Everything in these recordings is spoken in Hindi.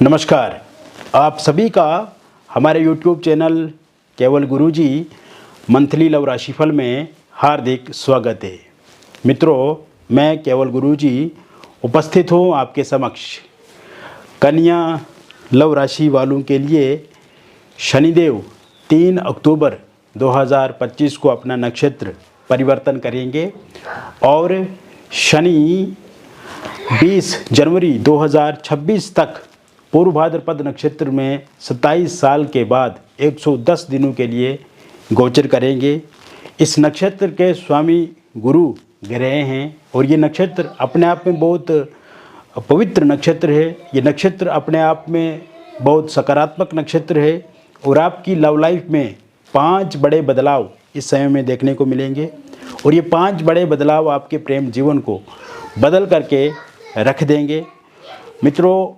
नमस्कार, आप सभी का हमारे YouTube चैनल केवल गुरुजी मंथली लव राशिफल में हार्दिक स्वागत है। मित्रों, मैं केवल गुरुजी उपस्थित हूँ आपके समक्ष। कन्या लव राशि वालों के लिए शनिदेव 3 अक्टूबर 2025 को अपना नक्षत्र परिवर्तन करेंगे और शनि 20 जनवरी 2026 तक पूर्व भाद्रपद नक्षत्र में 27 साल के बाद 110 दिनों के लिए गोचर करेंगे। इस नक्षत्र के स्वामी गुरु ग्रह हैं और ये नक्षत्र अपने आप में बहुत पवित्र नक्षत्र है। ये नक्षत्र अपने आप में बहुत सकारात्मक नक्षत्र है और आपकी लव लाइफ में 5 बड़े बदलाव इस समय में देखने को मिलेंगे और ये 5 बड़े बदलाव आपके प्रेम जीवन को बदल करके रख देंगे। मित्रों,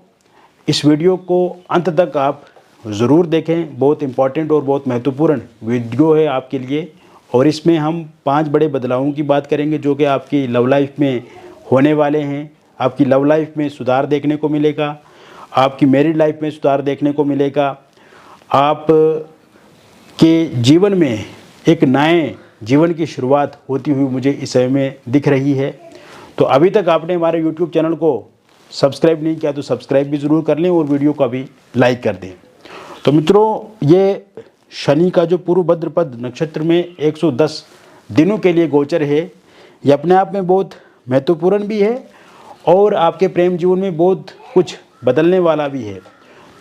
इस वीडियो को अंत तक आप ज़रूर देखें। बहुत इम्पॉर्टेंट और बहुत महत्वपूर्ण वीडियो है आपके लिए और इसमें हम 5 बड़े बदलावों की बात करेंगे जो कि आपकी लव लाइफ में होने वाले हैं। आपकी लव लाइफ में सुधार देखने को मिलेगा, आपकी मैरिड लाइफ में सुधार देखने को मिलेगा, आप के जीवन में एक नए जीवन की शुरुआत होती हुई मुझे इस समय में दिख रही है। तो अभी तक आपने हमारे YouTube चैनल को सब्सक्राइब नहीं किया तो सब्सक्राइब भी ज़रूर कर लें और वीडियो को भी लाइक कर दें। तो मित्रों, ये शनि का जो पूर्व भाद्रपद नक्षत्र में 110 दिनों के लिए गोचर है, ये अपने आप में बहुत महत्वपूर्ण भी है और आपके प्रेम जीवन में बहुत कुछ बदलने वाला भी है।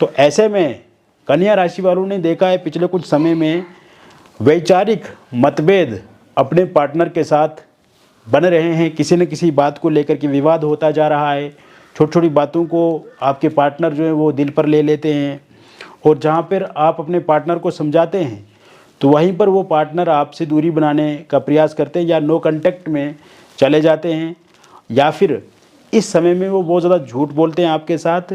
तो ऐसे में कन्या राशि वालों ने देखा है पिछले कुछ समय में वैचारिक मतभेद अपने पार्टनर के साथ बन रहे हैं। किसी न किसी बात को लेकर के विवाद होता जा रहा है। छोटी छोटी बातों को आपके पार्टनर जो है वो दिल पर ले लेते हैं और जहाँ पर आप अपने पार्टनर को समझाते हैं तो वहीं पर वो पार्टनर आपसे दूरी बनाने का प्रयास करते हैं या नो कांटेक्ट में चले जाते हैं या फिर इस समय में वो बहुत ज़्यादा झूठ बोलते हैं आपके साथ,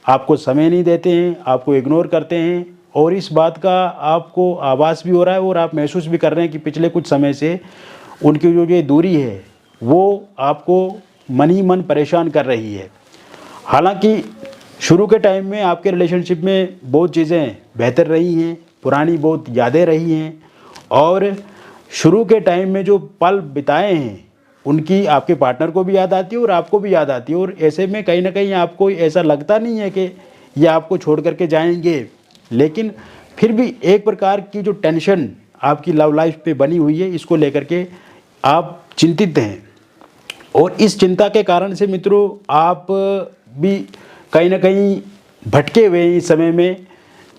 आपको समय नहीं देते हैं, आपको इग्नोर करते हैं और इस बात का आपको आभास भी हो रहा है और आप महसूस भी कर रहे हैं कि पिछले कुछ समय से उनकी जो ये दूरी है वो आपको मन ही मन परेशान कर रही है। हालांकि शुरू के टाइम में आपके रिलेशनशिप में बहुत चीज़ें बेहतर रही हैं, पुरानी बहुत यादें रही हैं और शुरू के टाइम में जो पल बिताए हैं उनकी आपके पार्टनर को भी याद आती है और आपको भी याद आती है और ऐसे में कहीं ना कहीं आपको ऐसा लगता नहीं है कि ये आपको छोड़ करके जाएंगे, लेकिन फिर भी एक प्रकार की जो टेंशन आपकी लव लाइफ पे बनी हुई है इसको लेकर के आप चिंतित हैं और इस चिंता के कारण से मित्रों आप भी कहीं ना कहीं भटके हुए हैं। इस समय में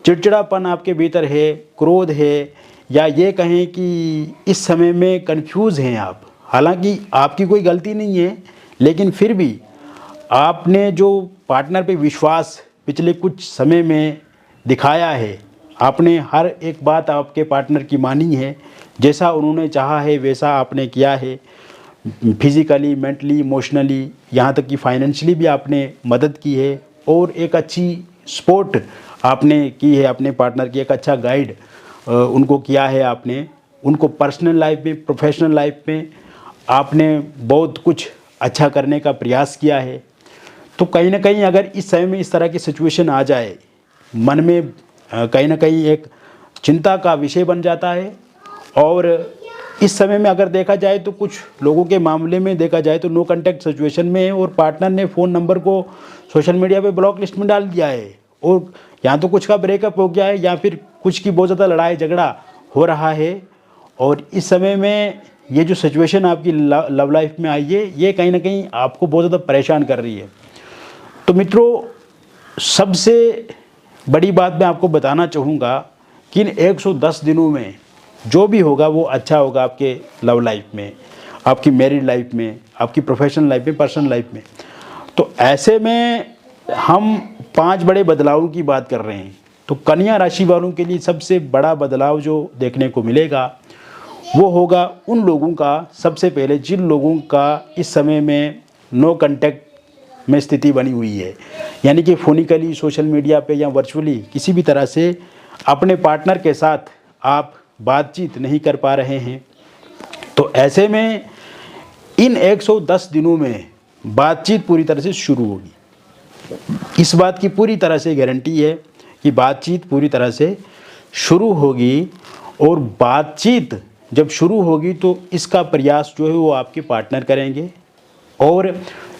चिड़चिड़ापन आपके भीतर है, क्रोध है या ये कहें कि इस समय में कंफ्यूज हैं आप। हालांकि आपकी कोई गलती नहीं है, लेकिन फिर भी आपने जो पार्टनर पे विश्वास पिछले कुछ समय में दिखाया है, आपने हर एक बात आपके पार्टनर की मानी है, जैसा उन्होंने चाहा है वैसा आपने किया है। फिज़िकली, मेंटली, इमोशनली, यहाँ तक कि फाइनेंशियली भी आपने मदद की है और एक अच्छी सपोर्ट आपने की है अपने पार्टनर की, एक अच्छा गाइड उनको किया है आपने। उनको पर्सनल लाइफ में, प्रोफेशनल लाइफ में आपने बहुत कुछ अच्छा करने का प्रयास किया है। तो कहीं ना कहीं अगर इस समय में इस तरह की सिचुएशन आ जाए, मन में कहीं ना कहीं एक चिंता का विषय बन जाता है और इस समय में अगर देखा जाए तो कुछ लोगों के मामले में देखा जाए तो नो कांटेक्ट सिचुएशन में है और पार्टनर ने फ़ोन नंबर को सोशल मीडिया पे ब्लॉक लिस्ट में डाल दिया है और या तो कुछ का ब्रेकअप हो गया है या फिर कुछ की बहुत ज़्यादा लड़ाई झगड़ा हो रहा है। और इस समय में ये जो सिचुएशन आपकी लव लाइफ में आई है ये कहीं ना कहीं आपको बहुत ज़्यादा परेशान कर रही है। तो मित्रों, सबसे बड़ी बात मैं आपको बताना चाहूँगा कि इन 110 दिनों में जो भी होगा वो अच्छा होगा आपके लव लाइफ में, आपकी मैरिड लाइफ में, आपकी प्रोफेशनल लाइफ में, पर्सनल लाइफ में। तो ऐसे में हम 5 बड़े बदलावों की बात कर रहे हैं। तो कन्या राशि वालों के लिए सबसे बड़ा बदलाव जो देखने को मिलेगा वो होगा उन लोगों का, सबसे पहले जिन लोगों का इस समय में नो कांटेक्ट में स्थिति बनी हुई है, यानी कि फोनिकली, सोशल मीडिया पे या वर्चुअली किसी भी तरह से अपने पार्टनर के साथ आप बातचीत नहीं कर पा रहे हैं। तो ऐसे में इन 110 दिनों में बातचीत पूरी तरह से शुरू होगी इस बात की पूरी तरह से गारंटी है कि बातचीत पूरी तरह से शुरू होगी, और बातचीत जब शुरू होगी तो इसका प्रयास जो है वो आपके पार्टनर करेंगे। और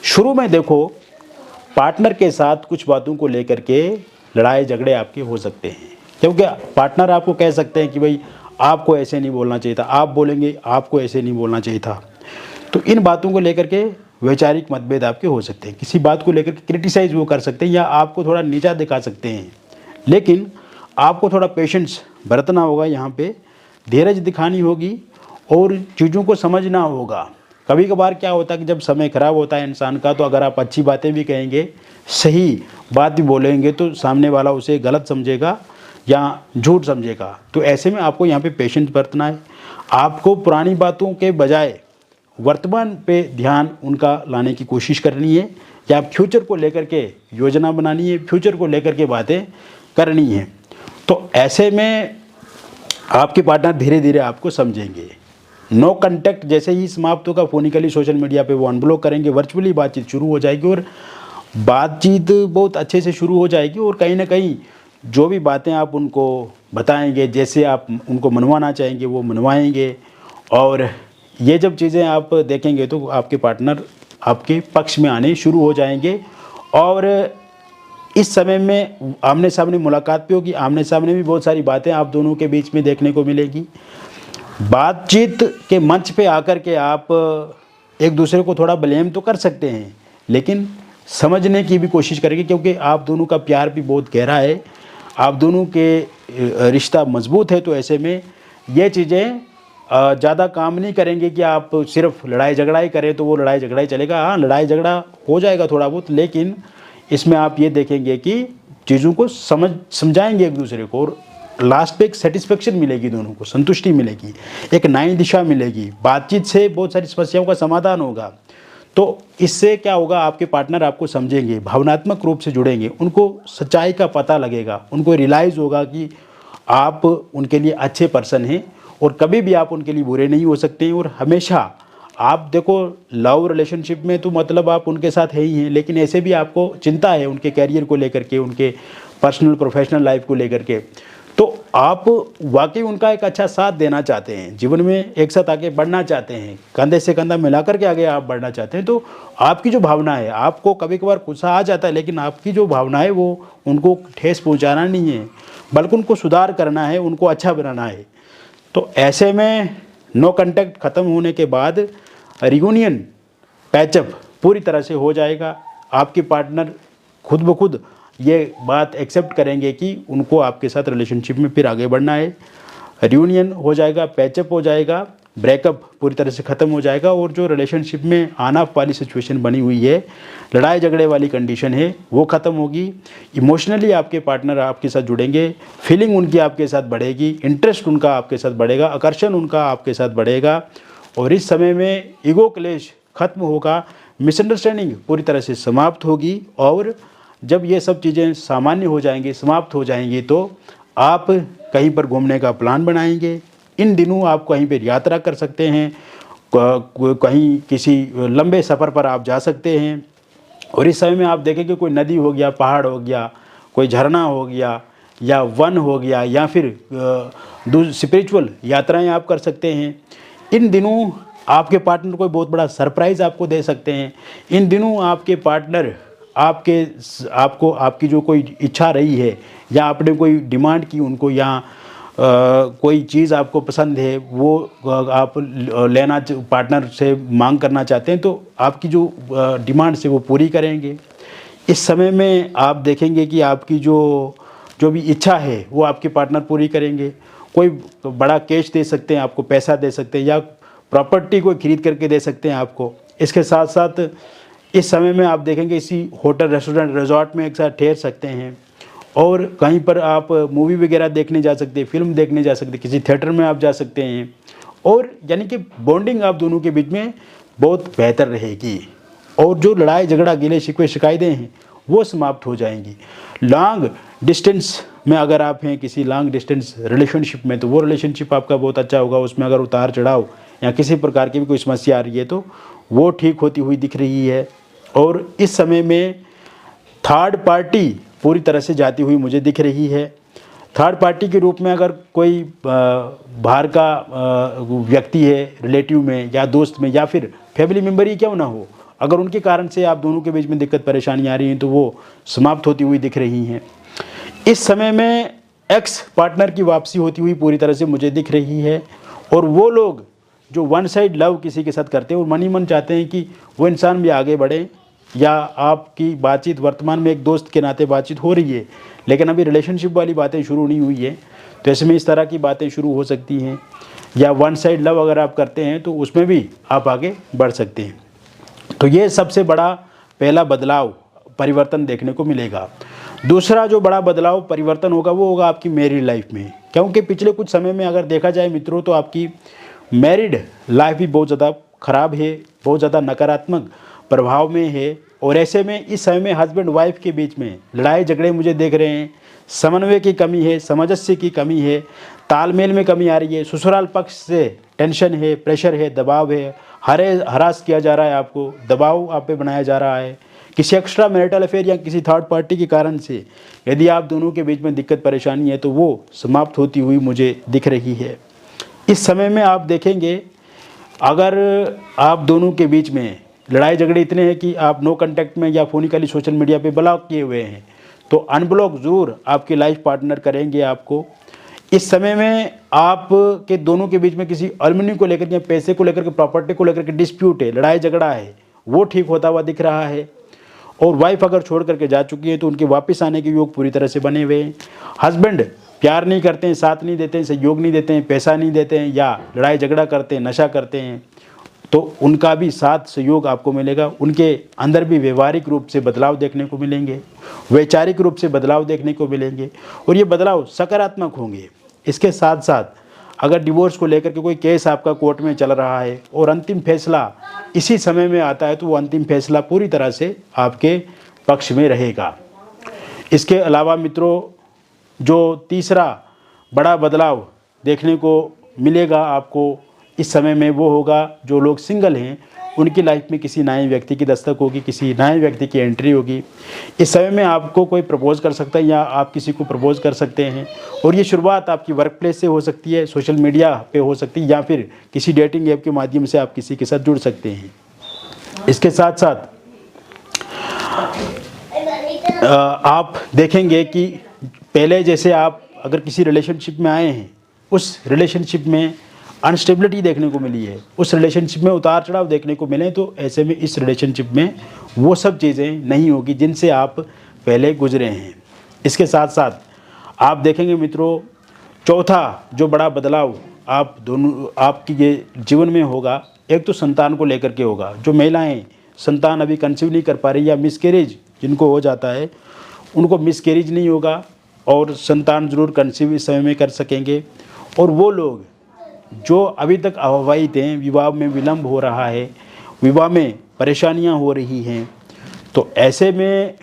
शुरू में देखो, पार्टनर के साथ कुछ बातों को लेकर के लड़ाई झगड़े आपके हो सकते हैं, क्योंकि पार्टनर आपको कह सकते हैं कि भाई आपको ऐसे नहीं बोलना चाहिए था, आप बोलेंगे आपको ऐसे नहीं बोलना चाहिए था। तो इन बातों को लेकर के वैचारिक मतभेद आपके हो सकते हैं, किसी बात को लेकर के क्रिटिसाइज वो कर सकते हैं या आपको थोड़ा नीचा दिखा सकते हैं। लेकिन आपको थोड़ा पेशेंस बरतना होगा, यहाँ पे धीरज दिखानी होगी और चीज़ों को समझना होगा। कभी कभार क्या होता है कि जब समय खराब होता है इंसान का, तो अगर आप अच्छी बातें भी कहेंगे, सही बात भी बोलेंगे, तो सामने वाला उसे गलत समझेगा या झूठ समझेगा। तो ऐसे में आपको यहाँ पे पेशेंस बरतना है। आपको पुरानी बातों के बजाय वर्तमान पे ध्यान उनका लाने की कोशिश करनी है, या फ्यूचर को लेकर के योजना बनानी है, फ्यूचर को लेकर के बातें करनी है। तो ऐसे में आपके पार्टनर धीरे धीरे आपको समझेंगे। नो कांटेक्ट जैसे ही समाप्त होगा, फोनिकली सोशल मीडिया पे वो अनब्लॉक करेंगे, वर्चुअली बातचीत शुरू हो जाएगी और बातचीत बहुत अच्छे से शुरू हो जाएगी। और कहीं ना कहीं जो भी बातें आप उनको बताएंगे, जैसे आप उनको मनवाना चाहेंगे वो मनवाएंगे। और ये जब चीज़ें आप देखेंगे तो आपके पार्टनर आपके पक्ष में आने शुरू हो जाएंगे। और इस समय में आमने सामने मुलाकात भी होगी, आमने सामने भी बहुत सारी बातें आप दोनों के बीच में देखने को मिलेगी। बातचीत के मंच पे आकर के आप एक दूसरे को थोड़ा ब्लेम तो कर सकते हैं, लेकिन समझने की भी कोशिश करेंगे, क्योंकि आप दोनों का प्यार भी बहुत गहरा है, आप दोनों के रिश्ता मजबूत है। तो ऐसे में ये चीज़ें ज़्यादा काम नहीं करेंगे कि आप सिर्फ लड़ाई झगड़ा ही करें तो वो लड़ाई झगड़ा ही चलेगा। हाँ, लड़ाई झगड़ा हो जाएगा थोड़ा बहुत, लेकिन इसमें आप ये देखेंगे कि चीज़ों को समझाएंगे एक दूसरे को, और लास्ट पे एक सेटिस्फेक्शन मिलेगी, दोनों को संतुष्टि मिलेगी, एक नई दिशा मिलेगी। बातचीत से बहुत सारी समस्याओं का समाधान होगा। तो इससे क्या होगा, आपके पार्टनर आपको समझेंगे, भावनात्मक रूप से जुड़ेंगे, उनको सच्चाई का पता लगेगा, उनको रियलाइज़ होगा कि आप उनके लिए अच्छे पर्सन हैं और कभी भी आप उनके लिए बुरे नहीं हो सकते हैं। और हमेशा आप देखो, लव रिलेशनशिप में तो मतलब आप उनके साथ है ही हैं, लेकिन ऐसे भी आपको चिंता है उनके कैरियर को लेकर के, उनके पर्सनल प्रोफेशनल लाइफ को लेकर के। तो आप वाकई उनका एक अच्छा साथ देना चाहते हैं, जीवन में एक साथ आगे बढ़ना चाहते हैं, कंधे से कंधा मिलाकर के आगे आप बढ़ना चाहते हैं। तो आपकी जो भावना है, आपको कभी कभार गुस्सा आ जाता है, लेकिन आपकी जो भावना है वो उनको ठेस पहुंचाना नहीं है, बल्कि उनको सुधार करना है, उनको अच्छा बनाना है। तो ऐसे में नो कांटेक्ट ख़त्म होने के बाद रियूनियन पैचअप पूरी तरह से हो जाएगा। आपके पार्टनर खुद ब खुद ये बात एक्सेप्ट करेंगे कि उनको आपके साथ रिलेशनशिप में फिर आगे बढ़ना है। रियूनियन हो जाएगा, पैचअप हो जाएगा, ब्रेकअप पूरी तरह से ख़त्म हो जाएगा। और जो रिलेशनशिप में आना वाली सिचुएशन बनी हुई है, लड़ाई झगड़े वाली कंडीशन है, वो ख़त्म होगी। इमोशनली आपके पार्टनर आपके साथ जुड़ेंगे, फीलिंग उनकी आपके साथ बढ़ेगी, इंटरेस्ट उनका आपके साथ बढ़ेगा, आकर्षण उनका आपके साथ बढ़ेगा। और इस समय में ईगो क्लेश खत्म होगा, मिसअंडरस्टैंडिंग पूरी तरह से समाप्त होगी। और जब ये सब चीज़ें सामान्य हो जाएंगी, समाप्त हो जाएंगी, तो आप कहीं पर घूमने का प्लान बनाएंगे। इन दिनों आप कहीं पर यात्रा कर सकते हैं, कहीं किसी लंबे सफ़र पर आप जा सकते हैं। और इस समय में आप देखेंगे कोई नदी हो गया, पहाड़ हो गया, कोई झरना हो गया, या वन हो गया, या फिर स्पिरिचुअल यात्राएं आप कर सकते हैं। इन दिनों आपके पार्टनर कोई बहुत बड़ा सरप्राइज़ आपको दे सकते हैं। इन दिनों आपके पार्टनर आपकी जो कोई इच्छा रही है, या आपने कोई डिमांड की उनको, या कोई चीज़ आपको पसंद है वो आप लेना पार्टनर से मांग करना चाहते हैं, तो आपकी जो डिमांड से वो पूरी करेंगे। इस समय में आप देखेंगे कि आपकी जो भी इच्छा है वो आपके पार्टनर पूरी करेंगे। कोई बड़ा कैश दे सकते हैं आपको, पैसा दे सकते हैं, या प्रॉपर्टी कोई खरीद करके दे सकते हैं आपको। इसके साथ साथ इस समय में आप देखेंगे इसी होटल, रेस्टोरेंट, रिजॉर्ट में एक साथ ठहर सकते हैं, और कहीं पर आप मूवी वगैरह देखने जा सकते हैं, फिल्म देखने जा सकते हैं, किसी थिएटर में आप जा सकते हैं। और यानी कि बॉन्डिंग आप दोनों के बीच में बहुत बेहतर रहेगी, और जो लड़ाई झगड़ा, गिले शिकवे, शिकायतें हैं वो समाप्त हो जाएंगी। लॉन्ग डिस्टेंस में अगर आप हैं किसी लॉन्ग डिस्टेंस रिलेशनशिप में, तो वो रिलेशनशिप आपका बहुत अच्छा होगा। उसमें अगर उतार चढ़ाव या किसी प्रकार की भी कोई समस्या आ रही है तो वो ठीक होती हुई दिख रही है। और इस समय में थर्ड पार्टी पूरी तरह से जाती हुई मुझे दिख रही है। थर्ड पार्टी के रूप में अगर कोई बाहर का व्यक्ति है, रिलेटिव में या दोस्त में या फिर फैमिली मेम्बर ही क्यों ना हो, अगर उनके कारण से आप दोनों के बीच में दिक्कत परेशानी आ रही है तो वो समाप्त होती हुई दिख रही हैं। इस समय में एक्स पार्टनर की वापसी होती हुई पूरी तरह से मुझे दिख रही है। और वो लोग जो वन साइड लव किसी के साथ करते हैं और मन ही मन चाहते हैं कि वो इंसान भी आगे बढ़े, या आपकी बातचीत वर्तमान में एक दोस्त के नाते बातचीत हो रही है लेकिन अभी रिलेशनशिप वाली बातें शुरू नहीं हुई है, तो ऐसे में इस तरह की बातें शुरू हो सकती हैं। या वन साइड लव अगर आप करते हैं तो उसमें भी आप आगे बढ़ सकते हैं। तो ये सबसे बड़ा पहला बदलाव परिवर्तन देखने को मिलेगा। दूसरा जो बड़ा बदलाव परिवर्तन होगा वो होगा आपकी मैरिड लाइफ में, क्योंकि पिछले कुछ समय में अगर देखा जाए मित्रों तो आपकी मैरिड लाइफ भी बहुत ज़्यादा ख़राब है, बहुत ज़्यादा नकारात्मक प्रभाव में है। और ऐसे में इस समय में हस्बैंड वाइफ के बीच में लड़ाई झगड़े मुझे देख रहे हैं, समन्वय की कमी है, सामंजस्य की कमी है, तालमेल में कमी आ रही है, ससुराल पक्ष से टेंशन है, प्रेशर है, दबाव है, हरास किया जा रहा है, आपको दबाव आप पे बनाया जा रहा है किसी एक्स्ट्रा मैरिटल अफेयर या किसी थर्ड पार्टी के कारण से। यदि आप दोनों के बीच में दिक्कत परेशानी है तो वो समाप्त होती हुई मुझे दिख रही है। इस समय में आप देखेंगे अगर आप दोनों के बीच में लड़ाई झगड़े इतने हैं कि आप नो कांटेक्ट में या फोनिकली सोशल मीडिया पे ब्लॉक किए हुए हैं, तो अनब्लॉक ज़रूर आपके लाइफ पार्टनर करेंगे आपको। इस समय में आप के दोनों के बीच में किसी एल्युमिनी को लेकर या पैसे को लेकर के, प्रॉपर्टी को लेकर के डिस्प्यूट है, लड़ाई झगड़ा है, वो ठीक होता हुआ दिख रहा है। और वाइफ अगर छोड़ करके जा चुकी है तो उनके वापस आने के योग पूरी तरह से बने हुए हैं। हस्बैंड प्यार नहीं करते हैं, साथ नहीं देते हैं, सहयोग नहीं देते हैं, पैसा नहीं देते हैं या लड़ाई झगड़ा करते हैं, नशा करते हैं, तो उनका भी साथ सहयोग आपको मिलेगा। उनके अंदर भी व्यवहारिक रूप से बदलाव देखने को मिलेंगे, वैचारिक रूप से बदलाव देखने को मिलेंगे और ये बदलाव सकारात्मक होंगे। इसके साथ साथ अगर डिवोर्स को लेकर के कोई केस आपका कोर्ट में चल रहा है और अंतिम फैसला इसी समय में आता है तो वो अंतिम फैसला पूरी तरह से आपके पक्ष में रहेगा। इसके अलावा मित्रों जो तीसरा बड़ा बदलाव देखने को मिलेगा आपको इस समय में वो होगा जो लोग सिंगल हैं उनकी लाइफ में किसी नए व्यक्ति की दस्तक होगी, किसी नए व्यक्ति की एंट्री होगी। इस समय में आपको कोई प्रपोज कर सकता है या आप किसी को प्रपोज कर सकते हैं और ये शुरुआत आपकी वर्क प्लेस से हो सकती है, सोशल मीडिया पे हो सकती है या फिर किसी डेटिंग ऐप के माध्यम से आप किसी के साथ जुड़ सकते हैं। इसके साथ साथ आप देखेंगे कि पहले जैसे आप अगर किसी रिलेशनशिप में आए हैं उस रिलेशनशिप में अनस्टेबिलिटी देखने को मिली है, उस रिलेशनशिप में उतार चढ़ाव देखने को मिले, तो ऐसे में इस रिलेशनशिप में वो सब चीज़ें नहीं होगी जिनसे आप पहले गुजरे हैं। इसके साथ साथ आप देखेंगे मित्रों चौथा जो बड़ा बदलाव आप दोनों आपकी ये जीवन में होगा, एक तो संतान को लेकर के होगा। जो महिलाएं संतान अभी कंसीव नहीं कर पा रही या मिसकैरेज जिनको हो जाता है उनको मिसकैरेज नहीं होगा और संतान जरूर कंसीव इस समय में कर सकेंगे। और वो लोग जो अभी तक अविवाहित हैं, विवाह में विलंब हो रहा है, विवाह में परेशानियां हो रही हैं, तो ऐसे में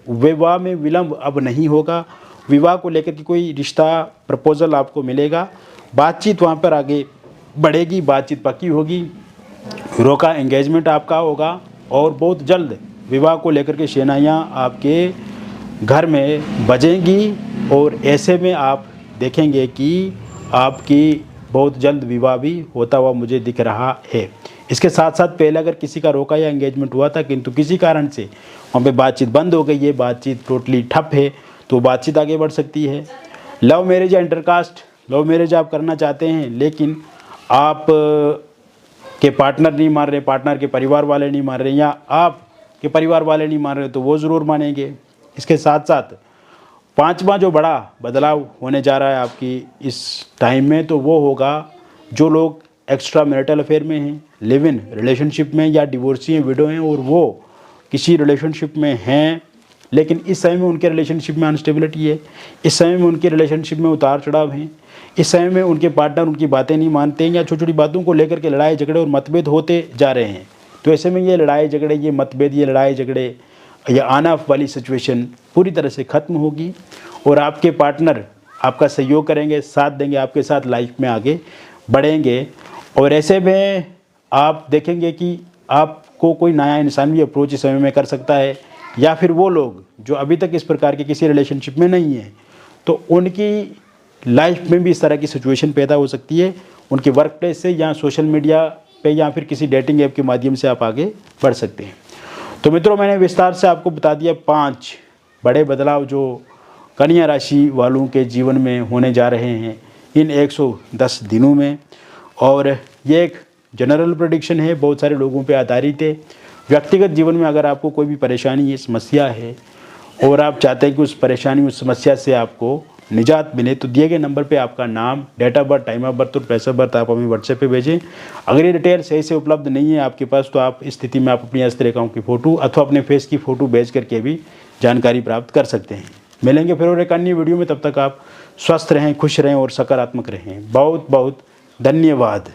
विवाह में विलंब अब नहीं होगा। विवाह को लेकर के कोई रिश्ता प्रपोजल आपको मिलेगा, बातचीत वहाँ पर आगे बढ़ेगी, बातचीत पक्की होगी, रोका एंगेजमेंट आपका होगा और बहुत जल्द विवाह को लेकर के शहनाइयाँ आपके घर में बजेंगी। और ऐसे में आप देखेंगे कि आपकी बहुत जल्द विवाह भी होता हुआ मुझे दिख रहा है। इसके साथ साथ पहले अगर किसी का रोका या एंगेजमेंट हुआ था किंतु किसी कारण से वहाँ पे बातचीत बंद हो गई है, बातचीत टोटली ठप है, तो बातचीत आगे बढ़ सकती है। लव मैरिज या इंटरकास्ट लव मैरिज आप करना चाहते हैं लेकिन आप के पार्टनर नहीं मान रहे, पार्टनर के परिवार वाले नहीं मान रहे या आप के परिवार वाले नहीं मान रहे, तो वो ज़रूर मानेंगे। इसके साथ साथ पांचवा जो बड़ा बदलाव होने जा रहा है आपकी इस टाइम में, तो वो होगा जो लोग एक्स्ट्रा मैरिटल अफेयर में हैं, लिव इन रिलेशनशिप में या डिवोर्सी हैं, विडो हैं और वो किसी रिलेशनशिप में हैं लेकिन इस समय में उनके रिलेशनशिप में अनस्टेबिलिटी है, इस समय में उनके रिलेशनशिप में उतार चढ़ाव हैं, इस समय में उनके पार्टनर उनकी बातें नहीं मानते हैं या छोटी छोटी बातों को लेकर के लड़ाई झगड़े और मतभेद होते जा रहे हैं। तो ऐसे में ये लड़ाई झगड़े, ये मतभेद, ये लड़ाई झगड़े, या ऑन ऑफ वाली सिचुएशन पूरी तरह से ख़त्म होगी और आपके पार्टनर आपका सहयोग करेंगे, साथ देंगे, आपके साथ लाइफ में आगे बढ़ेंगे। और ऐसे में आप देखेंगे कि आपको कोई नया इंसान भी अप्रोच इस समय में कर सकता है या फिर वो लोग जो अभी तक इस प्रकार के किसी रिलेशनशिप में नहीं हैं, तो उनकी लाइफ में भी इस तरह की सिचुएशन पैदा हो सकती है। उनके वर्क प्लेस से या सोशल मीडिया पे या फिर किसी डेटिंग ऐप के माध्यम से आप आगे बढ़ सकते हैं। तो मित्रों, मैंने विस्तार से आपको बता दिया 5 बड़े बदलाव जो कन्या राशि वालों के जीवन में होने जा रहे हैं इन 110 दिनों में। और ये एक जनरल प्रेडिक्शन है, बहुत सारे लोगों पे आधारित है। व्यक्तिगत जीवन में अगर आपको कोई भी परेशानी है, समस्या है और आप चाहते हैं कि उस परेशानी, उस समस्या से आपको निजात मिले, तो दिए गए नंबर पे आपका नाम, date of birth, time of birth और प्लेस ऑफ बर्थ आप हमें व्हाट्सएप पे भेजें। अगर ये डिटेल सही से उपलब्ध नहीं है आपके पास, तो आप इस स्थिति में आप अपनी हस्तरेखाओं की फ़ोटो अथवा अपने फेस की फ़ोटो भेज करके भी जानकारी प्राप्त कर सकते हैं। मिलेंगे फिर और एक अन्य वीडियो में, तब तक आप स्वस्थ रहें, खुश रहें और सकारात्मक रहें। बहुत बहुत धन्यवाद।